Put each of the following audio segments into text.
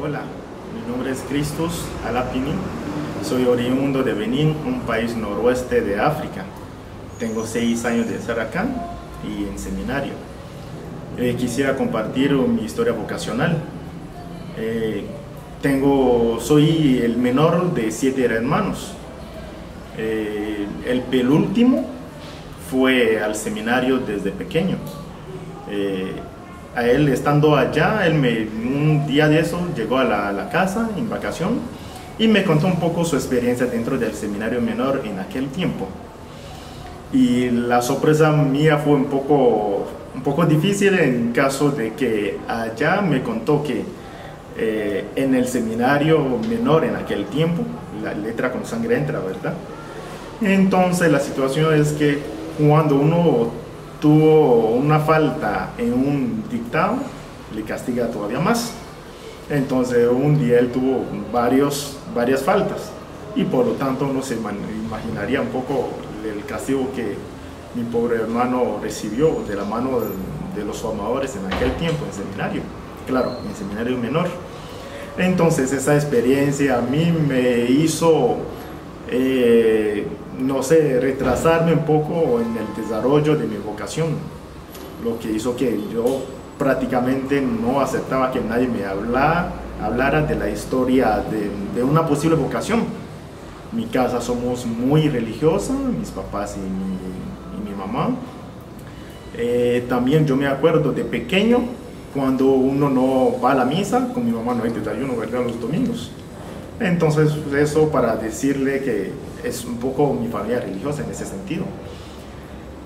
Hola, mi nombre es Cristus Alapini, soy oriundo de Benín, un país noroeste de África. Tengo 6 años de estar acá y en seminario. Quisiera compartir mi historia vocacional. Soy el menor de 7 hermanos. El penúltimo fue al seminario desde pequeño. A él, estando allá, un día de eso llegó a la casa en vacación y me contó un poco su experiencia dentro del seminario menor en aquel tiempo. Y la sorpresa mía fue un poco difícil en caso de que allá me contó que en el seminario menor en aquel tiempo, la letra con sangre entra, ¿verdad? Entonces la situación es que cuando uno tuvo una falta en un dictado, le castiga todavía más. Entonces un día él tuvo varias faltas y por lo tanto uno se imaginaría un poco el castigo que mi pobre hermano recibió de la mano de los formadores en aquel tiempo en seminario, claro, en seminario menor. Entonces esa experiencia a mí me hizo no sé, retrasarme un poco en el desarrollo de mi vocación, lo que hizo que yo prácticamente no aceptaba que nadie me hablara de la historia de una posible vocación. Mi casa somos muy religiosa, mis papás y mi mamá. También yo me acuerdo de pequeño, cuando uno no va a la misa, con mi mamá no hay desayuno, ¿verdad?, los domingos. Entonces eso para decirle que es un poco mi familia religiosa en ese sentido.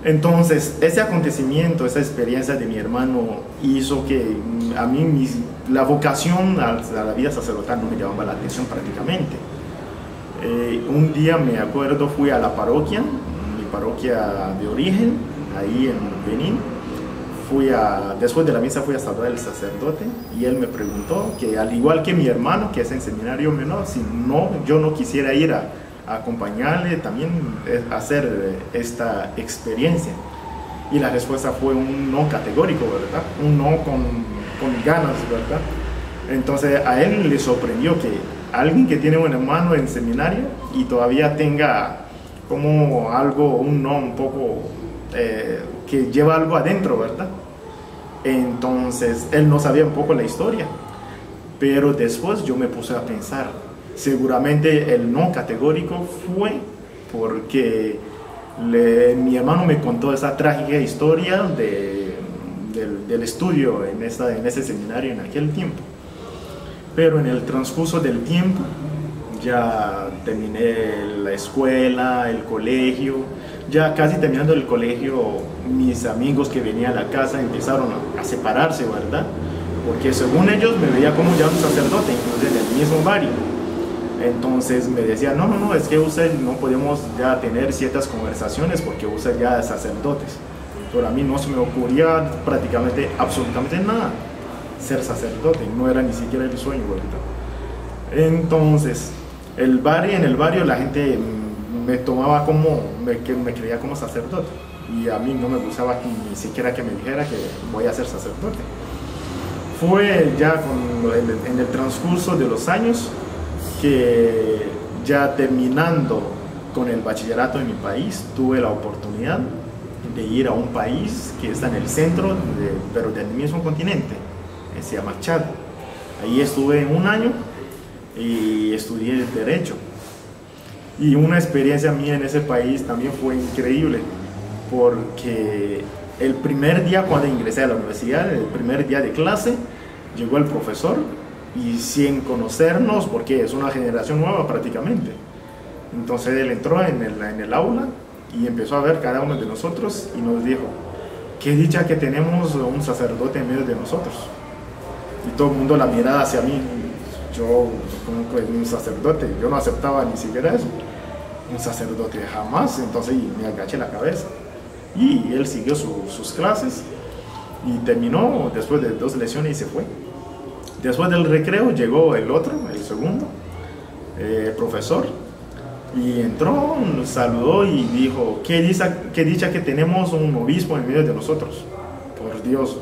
Entonces ese acontecimiento, esa experiencia de mi hermano hizo que a mí la vocación a la vida sacerdotal no me llamaba la atención prácticamente. Un día me acuerdo, fui a la parroquia, mi parroquia de origen, ahí en Benín. Después de la misa fui a saludar al sacerdote y él me preguntó que al igual que mi hermano, que es en seminario menor, si yo no quisiera ir a acompañarle también a hacer esta experiencia. Y la respuesta fue un no categórico, ¿verdad? Un no con ganas, ¿verdad? Entonces a él le sorprendió que alguien que tiene un hermano en seminario y todavía tenga como un no un poco que lleva algo adentro, ¿verdad? Entonces él no sabía un poco la historia, pero después yo me puse a pensar, seguramente el no categórico fue porque mi hermano me contó esa trágica historia del estudio en ese seminario en aquel tiempo. Pero en el transcurso del tiempo ya terminé la escuela, el colegio. Ya casi terminando el colegio, mis amigos que venían a la casa empezaron a separarse, ¿verdad? Porque según ellos me veía como ya un sacerdote, incluso en el mismo barrio. Entonces me decían, no, es que usted no podemos ya tener ciertas conversaciones porque usted ya es sacerdotes. Pero a mí no se me ocurría prácticamente, absolutamente nada ser sacerdote, no era ni siquiera el sueño, ¿verdad? Entonces, en el barrio la gente me tomaba me creía como sacerdote y a mí no me gustaba ni siquiera que me dijera que voy a ser sacerdote. Fue ya en el transcurso de los años que ya terminando con el bachillerato en mi país tuve la oportunidad de ir a un país que está en el centro, pero del mismo continente, se llama Chad. Ahí estuve 1 año y estudié Derecho. Y una experiencia mía en ese país también fue increíble, porque el primer día cuando ingresé a la universidad, el primer día de clase, llegó el profesor y sin conocernos, porque es una generación nueva prácticamente. Entonces él entró en el aula y empezó a ver cada uno de nosotros y nos dijo, qué dicha que tenemos un sacerdote en medio de nosotros. Y todo el mundo la mirada hacia mí. Yo, como que un sacerdote, yo no aceptaba ni siquiera eso, un sacerdote jamás. Entonces me agaché la cabeza y él siguió sus clases y terminó después de 2 lecciones y se fue. Después del recreo llegó el segundo profesor, y entró, nos saludó y dijo, qué dicha que tenemos un obispo en medio de nosotros. Por Dios,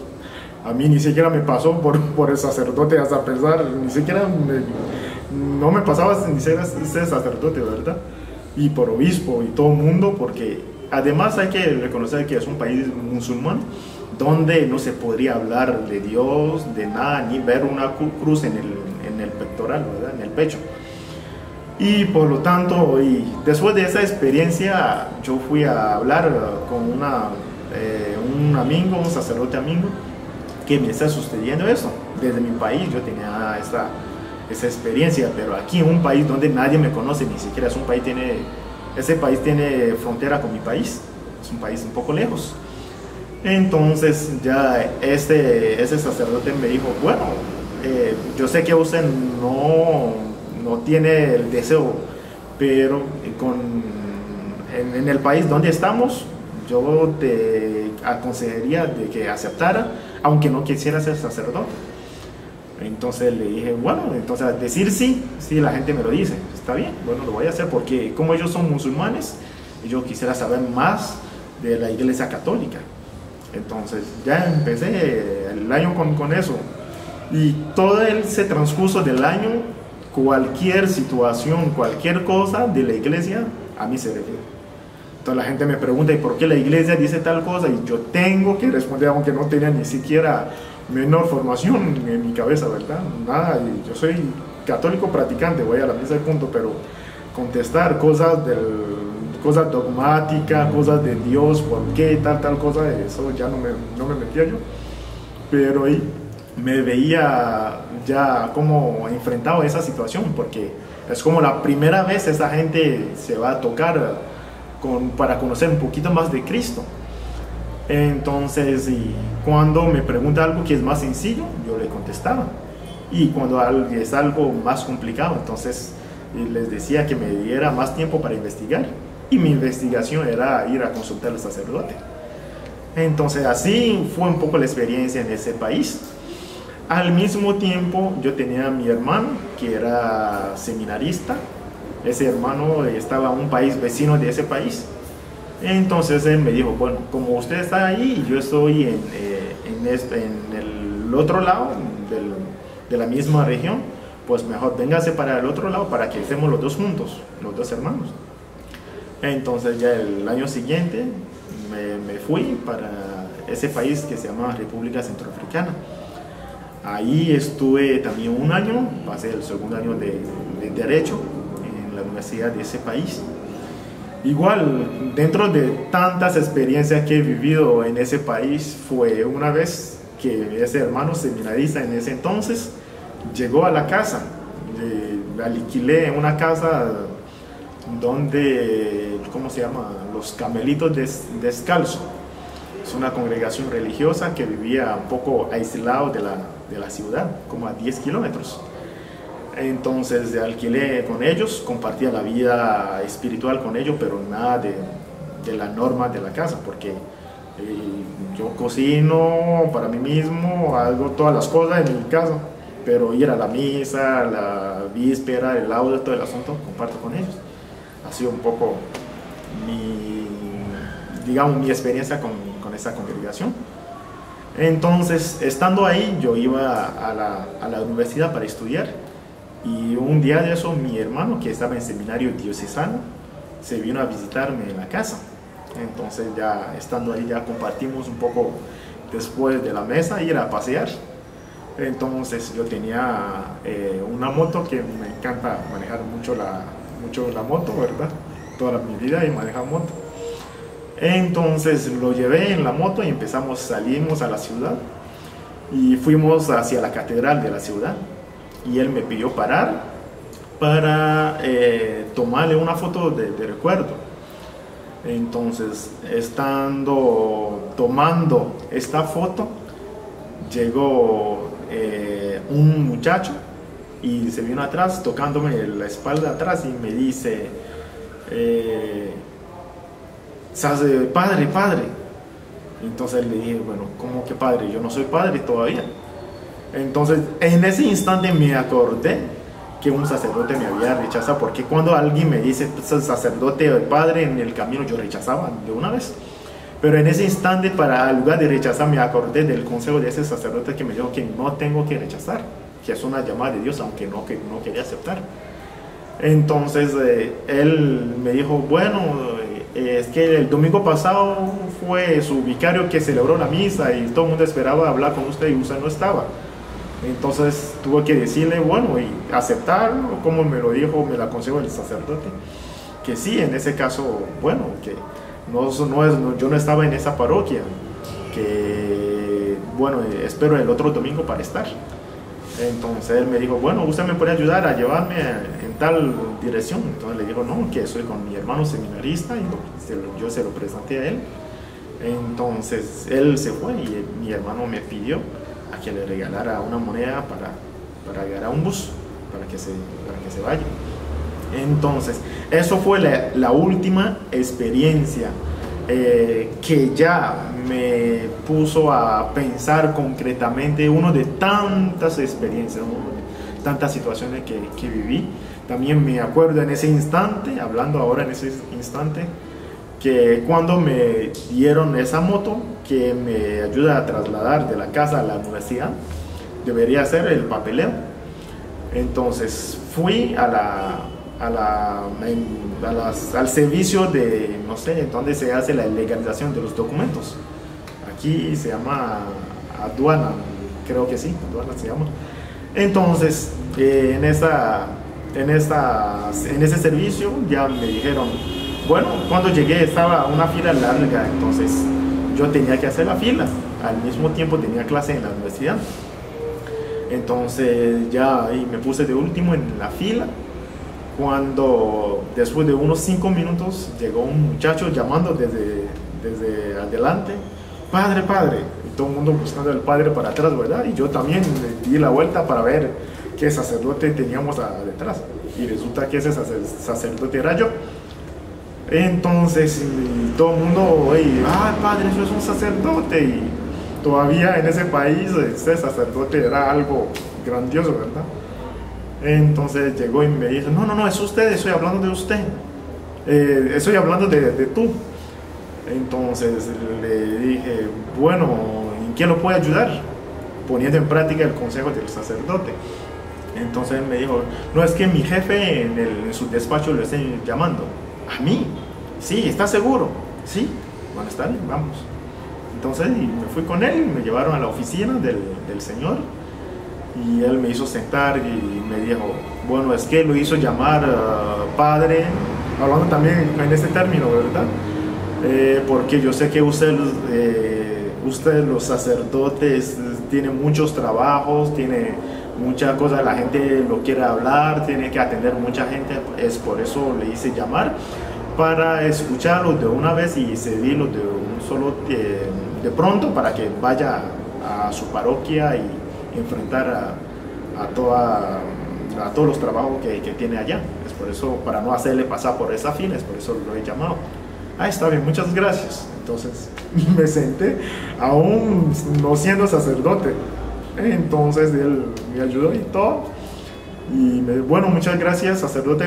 A mí ni siquiera me pasó por el sacerdote hasta pensar, ni siquiera no me pasaba ni ser sacerdote, ¿verdad? Y por obispo y todo el mundo, porque además hay que reconocer que es un país musulmán donde no se podría hablar de Dios, de nada, ni ver una cruz en el pectoral, ¿verdad? En el pecho. Y por lo tanto, y después de esa experiencia, yo fui a hablar con un amigo, un sacerdote amigo, que me está sucediendo eso. Desde mi país yo tenía esa experiencia, pero aquí en un país donde nadie me conoce, ni siquiera es un país, ese país tiene frontera con mi país, es un país un poco lejos. Entonces ya ese sacerdote me dijo, bueno, yo sé que usted no tiene el deseo, pero en el país donde estamos, yo te aconsejaría de que aceptara, aunque no quisiera ser sacerdote. Entonces le dije, bueno, entonces decir sí, la gente me lo dice, está bien, bueno, lo voy a hacer, porque como ellos son musulmanes, yo quisiera saber más de la Iglesia Católica. Entonces ya empecé el año con eso, y todo ese transcurso del año, cualquier situación, cualquier cosa de la iglesia, a mí se refiere. Entonces la gente me pregunta, ¿y por qué la iglesia dice tal cosa? Y yo tengo que responder, aunque no tenía ni siquiera menor formación en mi cabeza, ¿verdad? Nada, y yo soy católico practicante, voy a la misa de punto, pero contestar cosas dogmáticas, cosas de Dios, por qué tal cosa, eso ya no me metía yo. Pero ahí me veía ya como enfrentado a esa situación, porque es como la primera vez esa gente se va a tocar para conocer un poquito más de Cristo. Entonces, y cuando me pregunta algo que es más sencillo, yo le contestaba. Y cuando es algo más complicado, entonces les decía que me diera más tiempo para investigar. Y mi investigación era ir a consultar al sacerdote. Entonces, así fue un poco la experiencia en ese país. Al mismo tiempo, yo tenía a mi hermano, que era seminarista. Ese hermano estaba en un país vecino de ese país. Entonces él me dijo, bueno, como usted está ahí y yo estoy en el otro lado de la misma región, pues mejor véngase para el otro lado para que estemos los dos juntos, los dos hermanos. Entonces ya el año siguiente me fui para ese país que se llama República Centroafricana. Ahí estuve también un año, pasé el segundo año de Derecho en la universidad de ese país. Igual, dentro de tantas experiencias que he vivido en ese país, fue una vez que ese hermano seminarista en ese entonces llegó a la casa. Alquilé una casa donde, ¿cómo se llama? Los Carmelitos Descalzos. Es una congregación religiosa que vivía un poco aislado de la ciudad, como a 10 kilómetros. Entonces alquilé con ellos, compartía la vida espiritual con ellos, pero nada de la norma de la casa, porque yo cocino para mí mismo, hago todas las cosas en mi casa, pero ir a la misa, la víspera, el laudo, todo el asunto, comparto con ellos. Ha sido un poco mi experiencia con esa congregación. Entonces, estando ahí, yo iba a la universidad para estudiar. Y un día de eso, mi hermano, que estaba en seminario diocesano, se vino a visitarme en la casa. Entonces, ya estando ahí, ya compartimos un poco después de la mesa, ir a pasear. Entonces, yo tenía una moto que me encanta manejar mucho la moto, ¿verdad? Toda mi vida he manejado moto. Entonces, lo llevé en la moto y salimos a la ciudad y fuimos hacia la catedral de la ciudad. Y él me pidió parar para tomarle una foto de recuerdo. Entonces, tomando esta foto, llegó un muchacho y se vino atrás, tocándome la espalda atrás y me dice, padre. Entonces le dije, bueno, ¿cómo que padre? Yo no soy padre todavía. Entonces, en ese instante me acordé que un sacerdote me había rechazado, porque cuando alguien me dice sacerdote o padre en el camino, yo rechazaba de una vez. Pero en ese instante, para en lugar de rechazar, me acordé del consejo de ese sacerdote que me dijo que no tengo que rechazar, que es una llamada de Dios, aunque no quería aceptar. Entonces él me dijo, bueno, es que el domingo pasado fue su vicario que celebró la misa y todo el mundo esperaba hablar con usted y usted no estaba. Entonces tuve que decirle, bueno, y aceptar, como me lo dijo, me lo aconsejó el sacerdote, que sí, en ese caso, bueno, que yo no estaba en esa parroquia, que bueno, espero el otro domingo para estar. Entonces él me dijo, bueno, usted me puede ayudar a llevarme en tal dirección. Entonces le dijo, no, que soy con mi hermano seminarista, y yo se lo presenté a él. Entonces él se fue y mi hermano me pidió a que le regalara una moneda para agarrar un bus, para que se vaya. Entonces, eso fue la última experiencia que ya me puso a pensar concretamente, uno de tantas experiencias, tantas situaciones que viví. También me acuerdo en ese instante, hablando ahora en ese instante, que cuando me dieron esa moto que me ayuda a trasladar de la casa a la universidad, debería hacer el papeleo. Entonces fui al servicio de, no sé, donde se hace la legalización de los documentos. Aquí se llama aduana, creo que sí, aduana se llama. Entonces, en ese servicio ya me dijeron, bueno, cuando llegué estaba una fila larga, entonces yo tenía que hacer la fila. Al mismo tiempo tenía clase en la universidad. Entonces ya ahí me puse de último en la fila, cuando después de unos 5 minutos llegó un muchacho llamando desde adelante, padre, padre, y todo el mundo buscando al padre para atrás, ¿verdad? Y yo también me di la vuelta para ver qué sacerdote teníamos detrás, y resulta que ese sacerdote era yo. Entonces todo el mundo, padre, eso es un sacerdote, y todavía en ese país ese sacerdote era algo grandioso, ¿verdad? Entonces llegó y me dijo, no, es usted, estoy hablando de usted, estoy hablando de tú. Entonces le dije, bueno, ¿en qué lo puede ayudar? Poniendo en práctica el consejo del sacerdote. Entonces me dijo, no, es que mi jefe en su despacho lo está llamando. ¿A mí? Sí, ¿está seguro? Sí, bueno, está bien, vamos. Entonces me fui con él, me llevaron a la oficina del señor, y él me hizo sentar y me dijo, bueno, es que lo hizo llamar padre, hablando también en este término, ¿verdad? Porque yo sé que usted los sacerdotes tiene muchos trabajos, tiene muchas cosas, la gente lo quiere hablar, tiene que atender mucha gente, es por eso le hice llamar, para escucharlo de una vez y seguirlo de un solo de pronto, para que vaya a su parroquia y enfrentar a todos los trabajos que tiene allá. Es por eso, para no hacerle pasar por esa fila, es por eso lo he llamado. Está bien, muchas gracias. Entonces me senté, aún no siendo sacerdote. Entonces él me ayudó y todo. Y bueno, muchas gracias, sacerdote.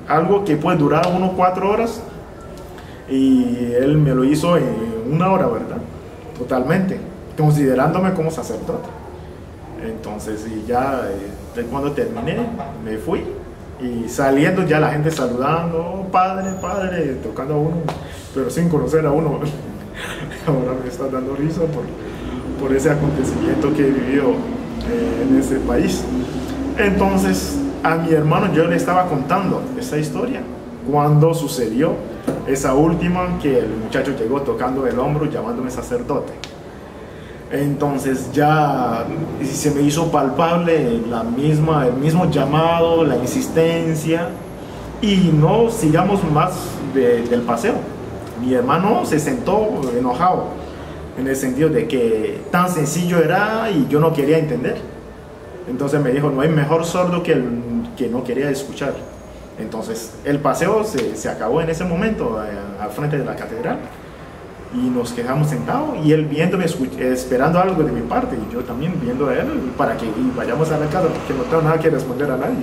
Algo que puede durar unos 4 horas, y él me lo hizo en 1 hora, ¿verdad? Totalmente, considerándome como sacerdote. Entonces, y ya cuando terminé, me fui, y saliendo ya la gente saludando, oh, padre, padre, tocando a uno, pero sin conocer a uno. Ahora me está dando risa por ese acontecimiento que he vivido en ese país. Entonces, a mi hermano yo le estaba contando esa historia, cuando sucedió esa última, que el muchacho llegó tocando el hombro, llamándome sacerdote. Entonces ya se me hizo palpable el mismo llamado, la insistencia, y no sigamos más del paseo. Mi hermano se sentó enojado, en el sentido de que tan sencillo era y yo no quería entender. Entonces me dijo, no hay mejor sordo que el que no quería escuchar. Entonces el paseo se acabó en ese momento, al frente de la catedral, y nos quedamos sentados, y él viéndome, esperando algo de mi parte, y yo también viendo a él, para que vayamos a la casa, porque no tengo nada que responder a nadie.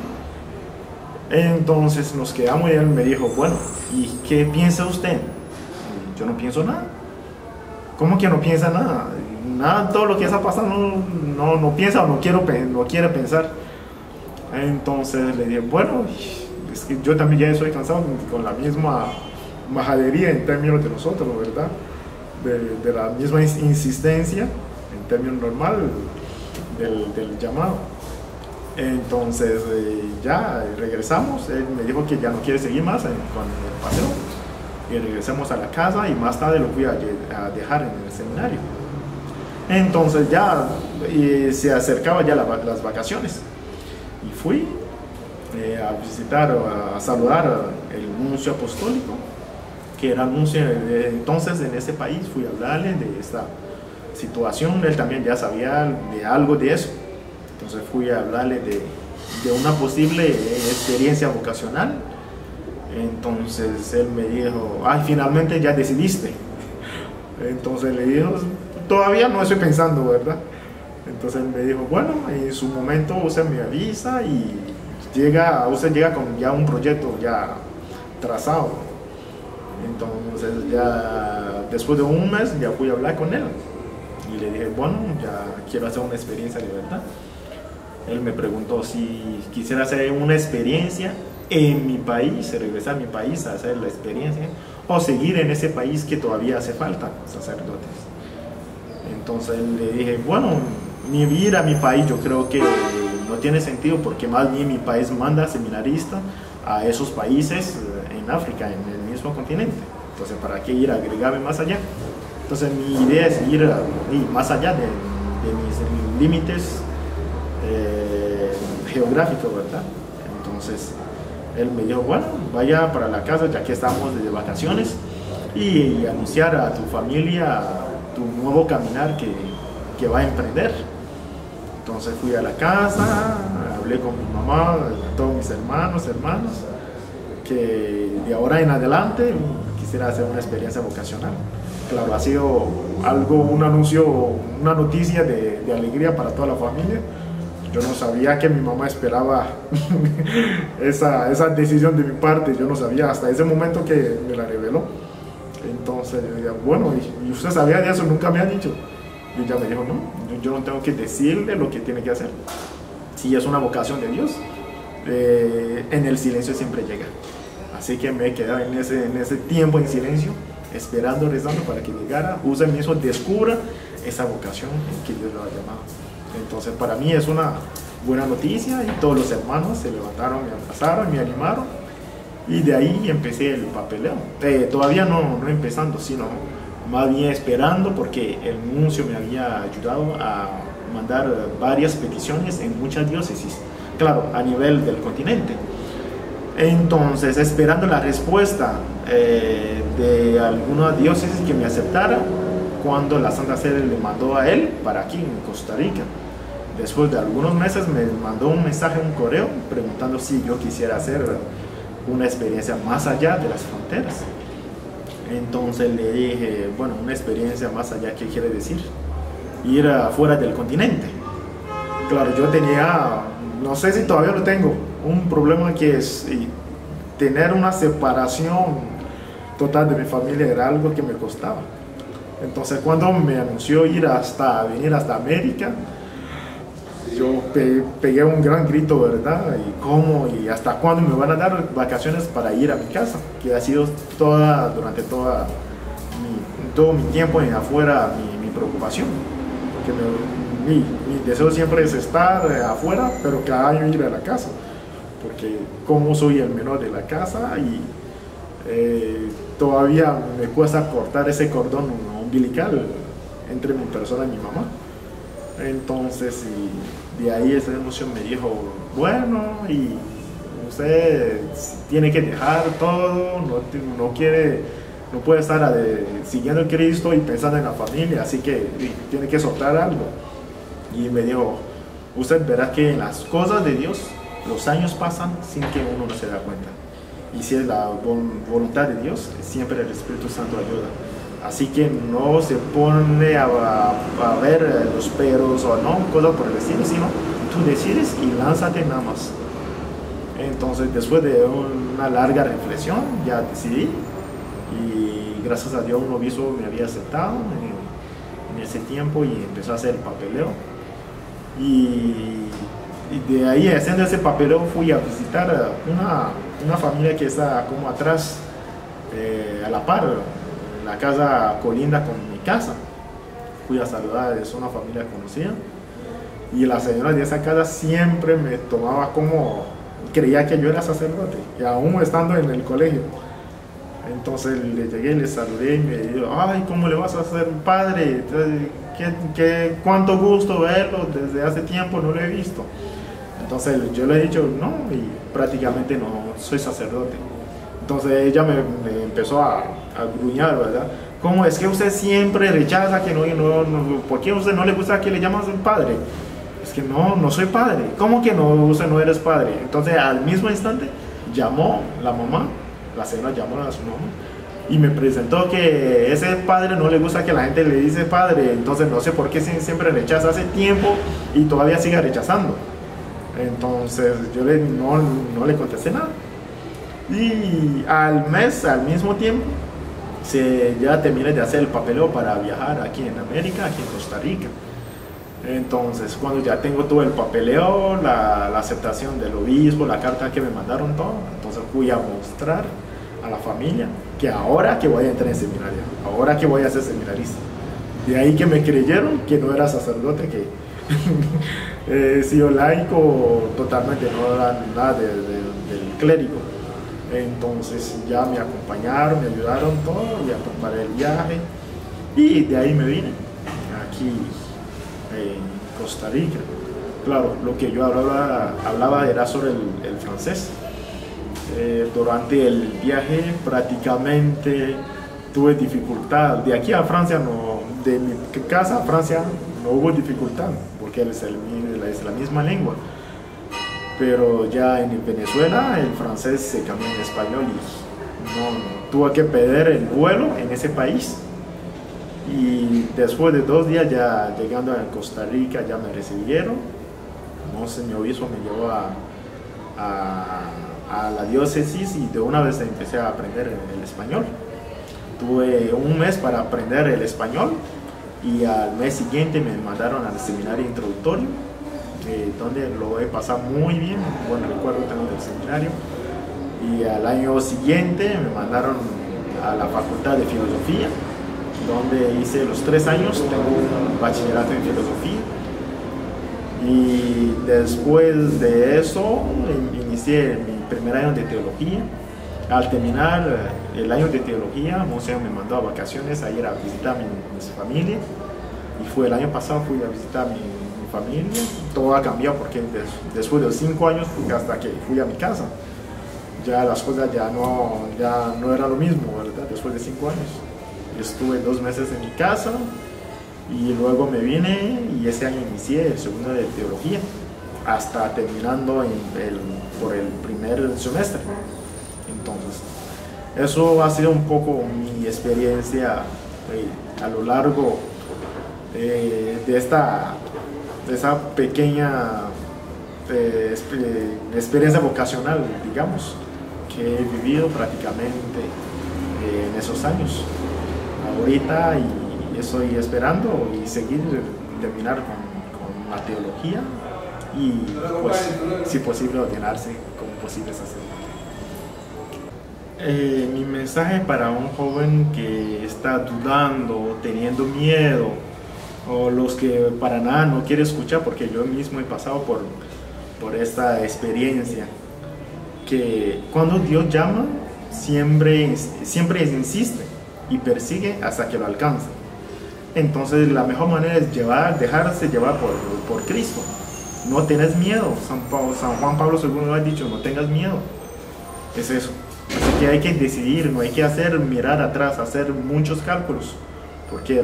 Entonces nos quedamos, y él me dijo, bueno, ¿y qué piensa usted? Y yo no pienso nada. ¿Cómo que no piensa nada? Nada, todo lo que está pasando no piensa o no quiere pensar. Entonces le dije, bueno, es que yo también ya estoy cansado con la misma majadería en términos de nosotros, ¿verdad? De la misma insistencia en términos normal del llamado. Entonces ya regresamos, él me dijo que ya no quiere seguir más con el paseo y regresamos a la casa y más tarde lo fui a dejar en el seminario. Entonces ya se acercaba ya las vacaciones y fui a visitar, a saludar el nuncio apostólico, que era nuncio entonces en ese país. Fui a hablarle de esta situación, él también ya sabía de algo de eso. Entonces fui a hablarle de una posible experiencia vocacional. Entonces él me dijo, ay, finalmente ya decidiste. Entonces le dijo, todavía no estoy pensando, ¿verdad? Entonces él me dijo, bueno, en su momento usted me avisa y usted llega con ya un proyecto ya trazado. Entonces ya después de un mes ya fui a hablar con él y le dije, bueno, ya quiero hacer una experiencia de verdad. Él me preguntó si quisiera hacer una experiencia en mi país, regresar a mi país a hacer la experiencia, o seguir en ese país que todavía hace falta sacerdotes. Entonces le dije, bueno, ni ir a mi país yo creo que no tiene sentido, porque más bien mi país manda seminaristas a esos países en África, en el mismo continente. Entonces, ¿para qué ir a agregarme más allá? Entonces mi idea es ir más allá de mis límites geográfico, ¿verdad? Entonces él me dijo, bueno, vaya para la casa ya que estamos de vacaciones y anunciar a tu familia tu nuevo caminar que va a emprender. Entonces fui a la casa, hablé con mi mamá, todos mis hermanos, que de ahora en adelante quisiera hacer una experiencia vocacional. Claro, ha sido algo, un anuncio, una noticia de alegría para toda la familia. Yo no sabía que mi mamá esperaba esa decisión de mi parte. Yo no sabía hasta ese momento que me la reveló. Entonces yo decía, bueno, ¿y usted sabía de eso? Nunca me ha dicho. Y ella me dijo, no, yo no tengo que decirle lo que tiene que hacer. Si es una vocación de Dios, en el silencio siempre llega. Así que me he quedado en ese tiempo en silencio, esperando, rezando para que llegara, usted mismo descubra esa vocación en que Dios lo ha llamado. Entonces para mí es una buena noticia y todos los hermanos se levantaron, me abrazaron, me animaron y de ahí empecé el papeleo. Todavía no empezando, sino más bien esperando, porque el nuncio me había ayudado a mandar varias peticiones en muchas diócesis, claro, a nivel del continente. Entonces esperando la respuesta de alguna diócesis que me aceptara, cuando la Santa Sede le mandó a él para aquí en Costa Rica. Después de algunos meses me mandó un mensaje, un correo, preguntando si yo quisiera hacer una experiencia más allá de las fronteras. Entonces le dije, bueno, una experiencia más allá, ¿qué quiere decir? Ir afuera del continente. Claro, yo tenía, no sé si todavía lo tengo, un problema que es tener una separación total de mi familia, era algo que me costaba. Entonces cuando me anunció venir hasta América, yo pegué un gran grito, ¿verdad? ¿Y cómo? ¿Y hasta cuándo me van a dar vacaciones para ir a mi casa? Que ha sido durante todo mi tiempo en afuera mi preocupación. Porque mi deseo siempre es estar afuera, pero cada año ir a la casa. Porque como soy el menor de la casa y todavía me cuesta cortar ese cordón umbilical entre mi persona y mi mamá. Entonces, y de ahí esa emoción me dijo, bueno, y usted tiene que dejar todo, no puede estar siguiendo a Cristo y pensando en la familia, así que tiene que soltar algo. Y me dijo, usted verá que en las cosas de Dios los años pasan sin que uno no se da cuenta. Y si es la voluntad de Dios, siempre el Espíritu Santo ayuda. Así que no se pone a ver los peros o no, cosas por el estilo, sino tú decides y lánzate nada más. Entonces, después de una larga reflexión, ya decidí y gracias a Dios un obispo me había aceptado en ese tiempo y empezó a hacer el papeleo. Y de ahí, haciendo ese papeleo, fui a visitar a una familia que está como atrás, a la par, la casa colinda con mi casa. Fui a saludar, es una familia conocida. Y la señora de esa casa siempre me tomaba como, creía que yo era sacerdote, y aún estando en el colegio. Entonces le llegué, le saludé y me dijo, ay, ¿cómo le vas a hacer padre? Cuánto gusto verlo, desde hace tiempo no lo he visto. Entonces yo le he dicho, no, y prácticamente no soy sacerdote. Entonces ella me empezó a gruñar, ¿verdad? ¿Cómo es que usted siempre rechaza que ¿por qué a usted no le gusta que le llamas padre? Es que no soy padre. ¿Cómo que no, usted no eres padre? Entonces al mismo instante llamó la mamá, la señora llamó a su mamá y me presentó que ese padre no le gusta que la gente le dice padre, entonces no sé por qué siempre rechaza hace tiempo y todavía sigue rechazando. Entonces yo no le contesté nada. Y al mes, al mismo tiempo, ya terminé de hacer el papeleo para viajar aquí en América, aquí en Costa Rica. Entonces, cuando ya tengo todo el papeleo, la aceptación del obispo, la carta que me mandaron, todo, entonces fui a mostrar a la familia que ahora que voy a entrar en seminario, ahora que voy a ser seminarista. De ahí que me creyeron que no era sacerdote, que he sido laico totalmente, no era nada del clérigo. Entonces ya me acompañaron, me ayudaron todo, ya preparé el viaje y de ahí me vine aquí en Costa Rica. Claro, lo que yo hablaba era sobre el francés. Durante el viaje prácticamente tuve dificultad. De aquí a Francia, de mi casa a Francia no hubo dificultad porque es la misma lengua. Pero ya en Venezuela el francés se cambió en español y tuve que perder el vuelo en ese país. Y después de 2 días ya llegando a Costa Rica ya me recibieron. Entonces mi obispo me llevó a la diócesis y de una vez empecé a aprender el español. Tuve un mes para aprender el español y al mes siguiente me mandaron al seminario introductorio, donde lo he pasado muy bien, buen recuerdo tengo del seminario. Y al año siguiente me mandaron a la Facultad de Filosofía, donde hice los 3 años, tengo un bachillerato en filosofía. Y después de eso inicié mi primer año de teología. Al terminar el año de teología, Monseñor me mandó a vacaciones a ir a visitar a mi familia. Y fue el año pasado, fui a visitar a mi familia. Todo ha cambiado porque después de los 5 años, hasta que fui a mi casa, ya las cosas ya no era lo mismo, ¿verdad? Después de 5 años. Estuve 2 meses en mi casa y luego me vine y ese año inicié el segundo de teología, hasta terminando por el primer semestre. Entonces, eso ha sido un poco mi experiencia a lo largo de esa pequeña experiencia vocacional, digamos, que he vivido prácticamente en esos años. Ahorita y estoy esperando y seguir terminar con la teología y pues si posible ordenarse como posible sacerdote. Mi mensaje para un joven que está dudando, teniendo miedo, o los que para nada no quiere escuchar, porque yo mismo he pasado por esta experiencia, que cuando Dios llama siempre insiste y persigue hasta que lo alcanza. Entonces la mejor manera es dejarse llevar por Cristo. No tengas miedo. San Juan Pablo II lo ha dicho, no tengas miedo. Es eso. Así que hay que decidir, no hay que mirar atrás, hacer muchos cálculos. Porque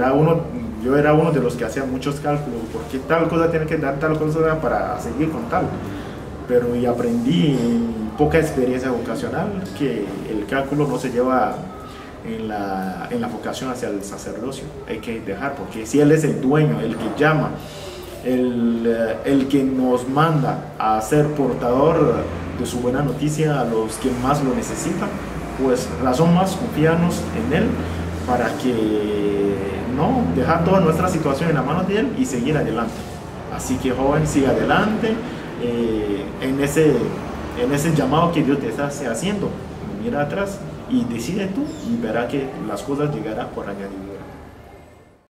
yo era uno de los que hacía muchos cálculos. Porque tal cosa tiene que dar tal cosa para seguir con tal. Pero y aprendí en poca experiencia vocacional que el cálculo no se lleva en la vocación hacia el sacerdocio. Hay que dejar, porque si Él es el dueño, el que llama, el que nos manda a ser portador de su buena noticia a los que más lo necesitan, pues razón más confiarnos en Él para que no dejar toda nuestra situación en la mano de Él y seguir adelante. Así que joven, sigue adelante en ese llamado que Dios te está haciendo. Mira atrás y decide tú y verá que las cosas llegarán por añadidura.